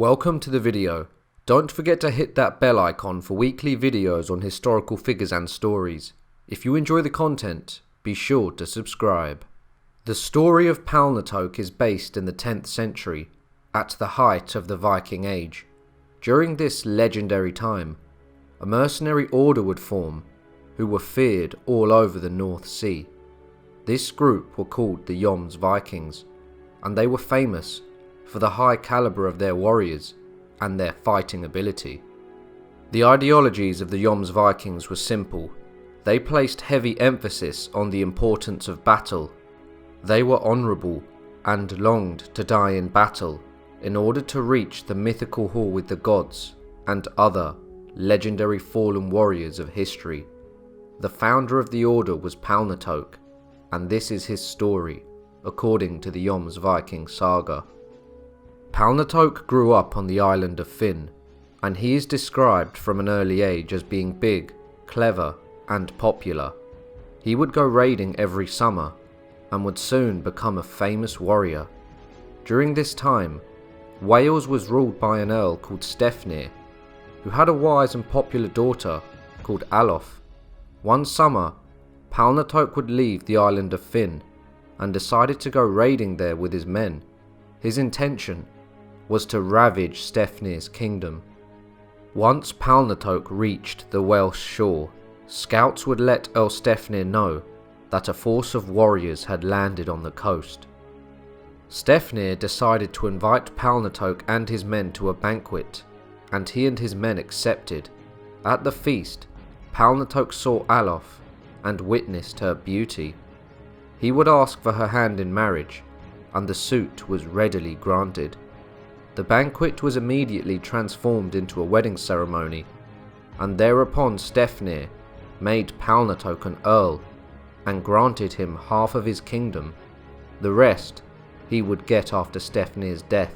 Welcome to the video. Don't forget to hit that bell icon for weekly videos on historical figures and stories. If you enjoy the content, be sure to subscribe. The story of Palnatoke is based in the 10th century, at the height of the Viking Age. During this legendary time, a mercenary order would form, who were feared all over the North Sea. This group were called the Jomsvikings, and they were famous for the high calibre of their warriors and their fighting ability. The ideologies of the Jomsvikings were simple. They placed heavy emphasis on the importance of battle. They were honourable and longed to die in battle in order to reach the mythical hall with the gods and other legendary fallen warriors of history. The founder of the order was Palnatoke, and this is his story, according to the Jomsviking Saga. Palnatoke grew up on the island of Finn, and he is described from an early age as being big, clever, and popular. He would go raiding every summer, and would soon become a famous warrior. During this time, Wales was ruled by an earl called Stefnir, who had a wise and popular daughter called Alof. One summer, Palnatoke would leave the island of Finn, and decided to go raiding there with his men. His intention was to ravage Stefnir's kingdom. Once Palnatoke reached the Welsh shore, scouts would let Earl Stefnir know that a force of warriors had landed on the coast. Stefnir decided to invite Palnatoke and his men to a banquet, and he and his men accepted. At the feast, Palnatoke saw Alof and witnessed her beauty. He would ask for her hand in marriage, and the suit was readily granted. The banquet was immediately transformed into a wedding ceremony, and thereupon Stefnir made Palnatoke an earl and granted him half of his kingdom. The rest he would get after Stefnir's death.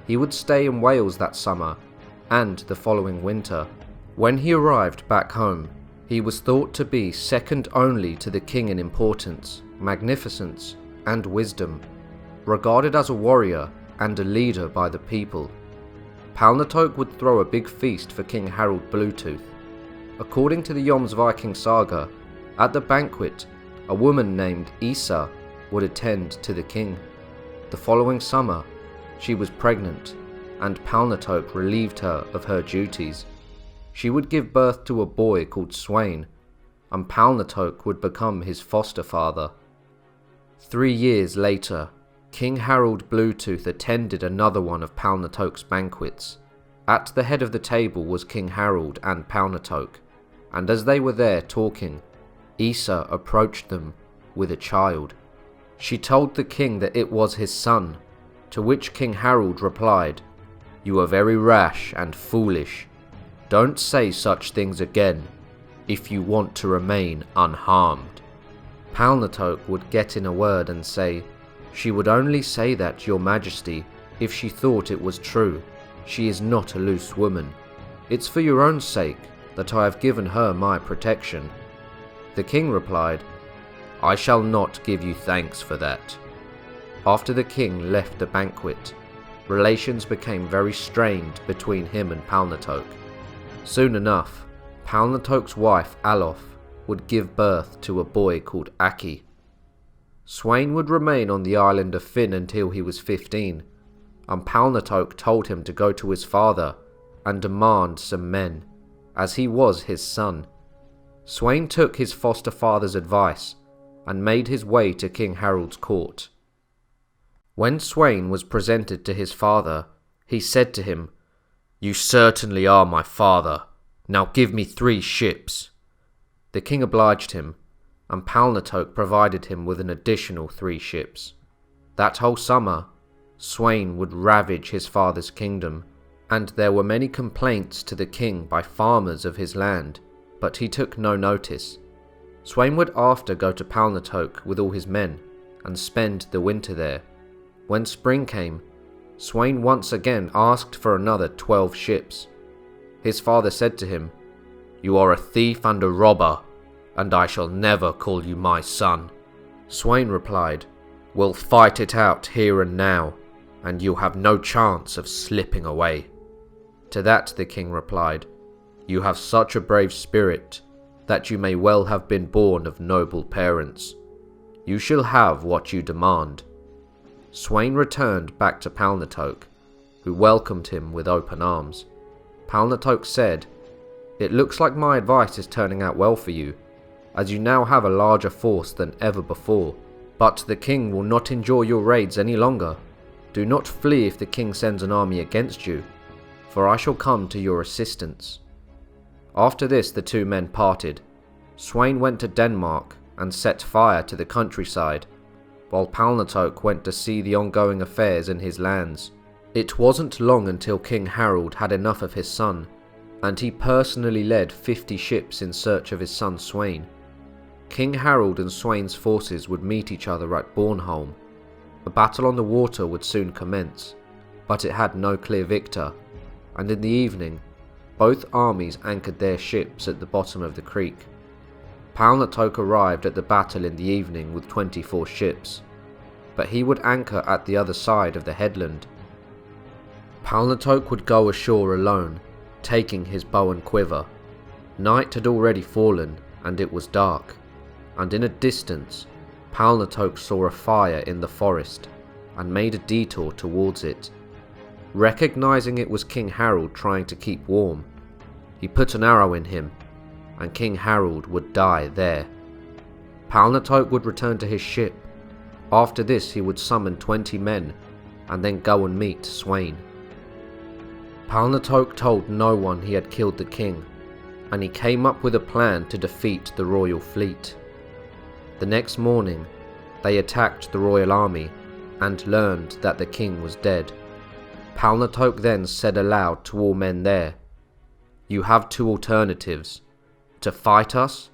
He would stay in Wales that summer and the following winter. When he arrived back home, he was thought to be second only to the king in importance, magnificence, and wisdom, regarded as a warrior and a leader by the people. Palnatoke would throw a big feast for King Harald Bluetooth. According to the Jomsviking Saga, at the banquet, a woman named Isa would attend to the king. The following summer, she was pregnant, and Palnatoke relieved her of her duties. She would give birth to a boy called Sweyn, and Palnatoke would become his foster father. 3 years later, King Harald Bluetooth attended another one of Palnatoke's banquets. At the head of the table was King Harald and Palnatoke, and as they were there talking, Isa approached them with a child. She told the king that it was his son, to which King Harald replied, "You are very rash and foolish. Don't say such things again, if you want to remain unharmed." Palnatoke would get in a word and say, "She would only say that, your majesty, if she thought it was true. She is not a loose woman. It's for your own sake that I have given her my protection." The king replied, "I shall not give you thanks for that." After the king left the banquet, relations became very strained between him and Palnatoke. Soon enough, Palnatoke's wife Alof would give birth to a boy called Aki. Sweyn would remain on the island of Finn until he was 15, and Palnatoke told him to go to his father and demand some men, as he was his son. Sweyn took his foster father's advice and made his way to King Harald's court. When Sweyn was presented to his father, he said to him, "You certainly are my father. Now give me 3 ships." The king obliged him, and Palnatoke provided him with an additional 3 ships. That whole summer, Sweyn would ravage his father's kingdom, and there were many complaints to the king by farmers of his land, but he took no notice. Sweyn would after go to Palnatoke with all his men, and spend the winter there. When spring came, Sweyn once again asked for another 12 ships. His father said to him, "You are a thief and a robber, and I shall never call you my son." Sweyn replied, "We'll fight it out here and now, and you'll have no chance of slipping away." To that the king replied, "You have such a brave spirit that you may well have been born of noble parents. You shall have what you demand." Sweyn returned back to Palnatoke, who welcomed him with open arms. Palnatoke said, "It looks like my advice is turning out well for you, as you now have a larger force than ever before. But the king will not endure your raids any longer. Do not flee if the king sends an army against you, for I shall come to your assistance." After this the two men parted. Sweyn went to Denmark and set fire to the countryside, while Palnatoke went to see the ongoing affairs in his lands. It wasn't long until King Harold had enough of his son, and he personally led 50 ships in search of his son Sweyn. King Harold and Sweyn's forces would meet each other at Bornholm. A battle on the water would soon commence, but it had no clear victor, and in the evening, both armies anchored their ships at the bottom of the creek. Palnatoke arrived at the battle in the evening with 24 ships, but he would anchor at the other side of the headland. Palnatoke would go ashore alone, taking his bow and quiver. Night had already fallen, and it was dark, and in a distance, Palnatoke saw a fire in the forest, and made a detour towards it. Recognizing it was King Harold trying to keep warm, he put an arrow in him, and King Harold would die there. Palnatoke would return to his ship. After this he would summon 20 men, and then go and meet Sweyn. Palnatoke told no one he had killed the king, and he came up with a plan to defeat the royal fleet. The next morning, they attacked the royal army, and learned that the king was dead. Palnatoke then said aloud to all men there, "You have two alternatives, to fight us,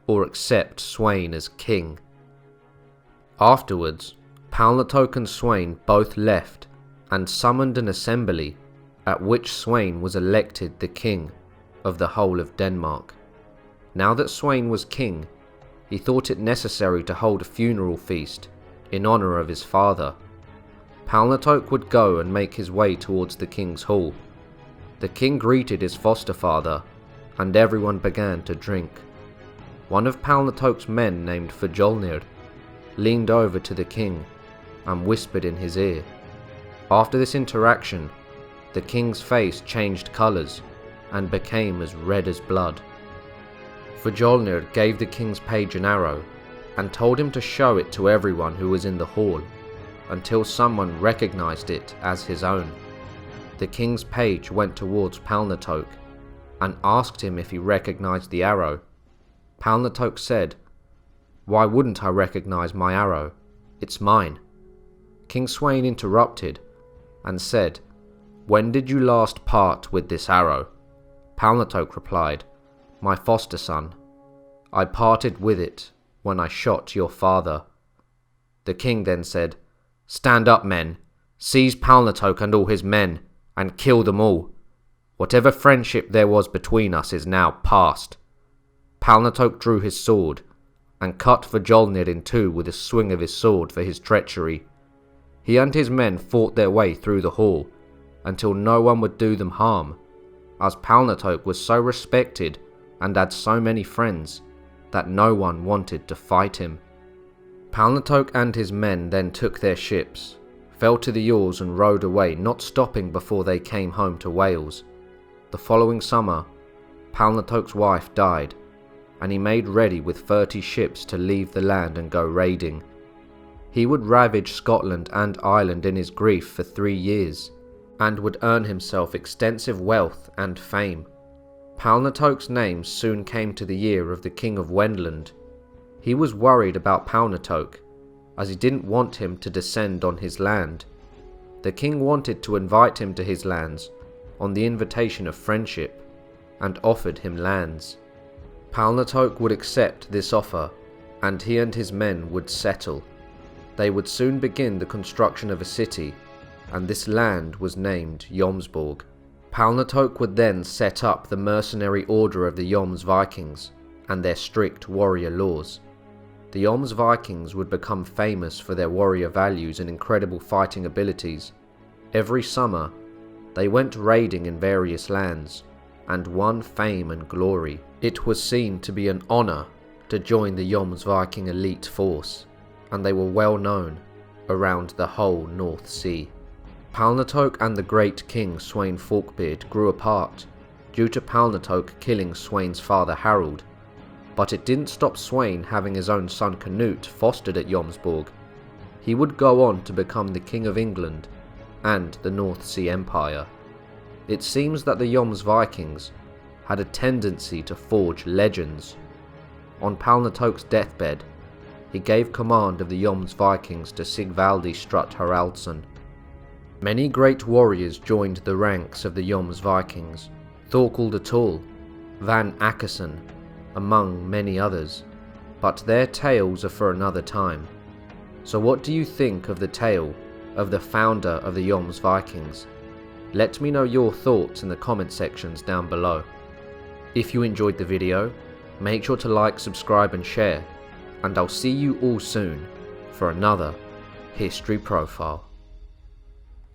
or accept Sweyn as king." Afterwards, Palnatoke and Sweyn both left, and summoned an assembly, at which Sweyn was elected the king of the whole of Denmark. Now that Sweyn was king, he thought it necessary to hold a funeral feast in honour of his father. Palnatoke would go and make his way towards the king's hall. The king greeted his foster father, and everyone began to drink. One of Palnatoke's men named Fjolnir leaned over to the king and whispered in his ear. After this interaction, the king's face changed colours and became as red as blood. Fjolnir gave the king's page an arrow and told him to show it to everyone who was in the hall until someone recognized it as his own. The king's page went towards Palnatoke and asked him if he recognized the arrow. Palnatoke said, "Why wouldn't I recognize my arrow? It's mine." King Sweyn interrupted and said, "When did you last part with this arrow?" Palnatoke replied, "My foster son. I parted with it when I shot your father." The king then said, "Stand up, men. Seize Palnatoke and all his men, and kill them all. Whatever friendship there was between us is now past." Palnatoke drew his sword, and cut Fjolnir in two with a swing of his sword for his treachery. He and his men fought their way through the hall, until no one would do them harm, as Palnatoke was so respected and had so many friends that no one wanted to fight him. Palnatoke and his men then took their ships, fell to the oars and rowed away, not stopping before they came home to Wales. The following summer, Palnatoke's wife died, and he made ready with 30 ships to leave the land and go raiding. He would ravage Scotland and Ireland in his grief for 3 years, and would earn himself extensive wealth and fame. Palnatoke's name soon came to the ear of the King of Wendland. He was worried about Palnatoke, as he didn't want him to descend on his land. The king wanted to invite him to his lands on the invitation of friendship, and offered him lands. Palnatoke would accept this offer, and he and his men would settle. They would soon begin the construction of a city, and this land was named Jomsborg. Palnatoke would then set up the mercenary order of the Jomsvikings and their strict warrior laws. The Jomsvikings would become famous for their warrior values and incredible fighting abilities, Every summer, they went raiding in various lands and won fame and glory. It was seen to be an honour to join the Jomsviking elite force, and they were well known around the whole North Sea. Palnatoke and the great king Sweyn Forkbeard grew apart due to Palnatoke killing Sweyn's father Harold, but it didn't stop Sweyn having his own son Canute fostered at Jomsborg. He would go on to become the King of England and the North Sea Empire. It seems that the Jomsvikings had a tendency to forge legends. On Palnatoke's deathbed, he gave command of the Jomsvikings to Sigvaldi Strutt Haraldsson. Many great warriors joined the ranks of the Jomsvikings, Thorkel the Tall, Van Akerson, among many others, but their tales are for another time. So what do you think of the tale of the founder of the Jomsvikings? Let me know your thoughts in the comment sections down below. If you enjoyed the video, make sure to like, subscribe and share, and I'll see you all soon for another History Profile.